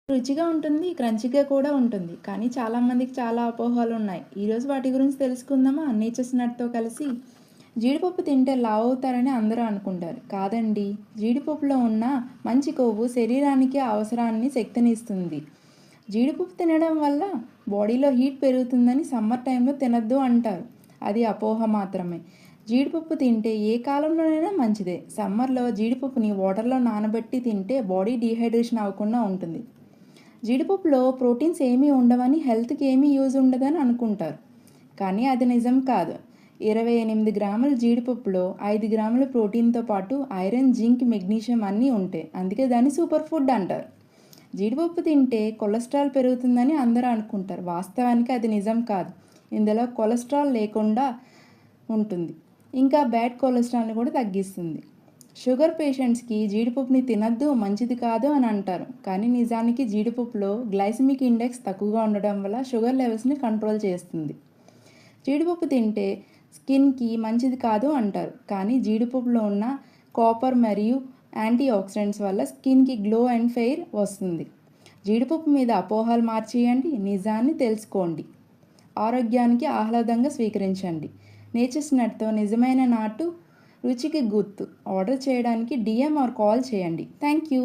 రుచిగా ఉంటుంది, క్రంచీగా కూడా ఉంటుంది. కానీ చాలామందికి చాలా అపోహలున్నాయి. ఈరోజు వాటి గురించి తెలుసుకుందామా? నేచర్స్ నట్‌తో కలిసి జీడిపప్పు తింటే లావవుతారని అందరూ అనుకుంటారు. కాదండి. జీడిపప్పులో ఉన్న మంచి కొవ్వు శరీరానికి అవసరాన్ని శక్తినిస్తుంది. జీడిపప్పు తినడం వల్ల బాడీలో హీట్ పెరుగుతుందని సమ్మర్ టైంలో తినొద్దు అంటారు. అది అపోహ మాత్రమే. జీడిపప్పు తింటే ఏ కాలంలోనైనా మంచిదే. సమ్మర్‌లో జీడిపప్పుని వాటర్‌లో నానబెట్టి తింటే బాడీ డీహైడ్రేషన్ అవ్వకుండా ఉంటుంది. జీడిపప్పులో ప్రోటీన్స్ ఏమీ ఉండవని, హెల్త్‌కి ఏమీ యూజ్ ఉండదని అనుకుంటారు. కానీ అది నిజం కాదు. 28 గ్రాముల జీడిపప్పులో 5 గ్రాముల ప్రోటీన్‌తో పాటు ఐరన్, జింక్, మెగ్నీషియం అన్నీ ఉంటాయి. అందుకే దాన్ని సూపర్ ఫుడ్ అంటారు. జీడిపప్పు తింటే కొలెస్ట్రాల్ పెరుగుతుందని అందరూ అనుకుంటారు. వాస్తవానికి అది నిజం కాదు. ఇందులో కొలెస్ట్రాల్ లేకుండా ఉంటుంది. ఇంకా బ్యాడ్ కొలెస్ట్రాల్ని కూడా తగ్గిస్తుంది. షుగర్ పేషెంట్స్కి జీడిపప్పుని తినద్దు, మంచిది కాదు అని అంటారు. కానీ నిజానికి జీడిపప్పులో గ్లైసెమిక్ ఇండెక్స్ తక్కువగా ఉండడం వల్ల షుగర్ లెవెల్స్ని కంట్రోల్ చేస్తుంది. జీడిపప్పు తింటే స్కిన్కి మంచిది కాదు అంటారు. కానీ జీడిపప్పులో ఉన్న కాపర్ మరియు యాంటీ ఆక్సిడెంట్స్ వల్ల స్కిన్కి గ్లో అండ్ ఫెయిర్ వస్తుంది. జీడిపప్పు మీద అపోహలు మార్చేయండి, నిజాన్ని తెలుసుకోండి. ఆరోగ్యానికి ఆహ్లాదంగా స్వీకరించండి. నేచర్స్ నట్‌తో నిజమైన నాటు రుచికి గుర్తు. ఆర్డర్ చేయడానికి DM ఆర్ కాల్ చేయండి. Thank you.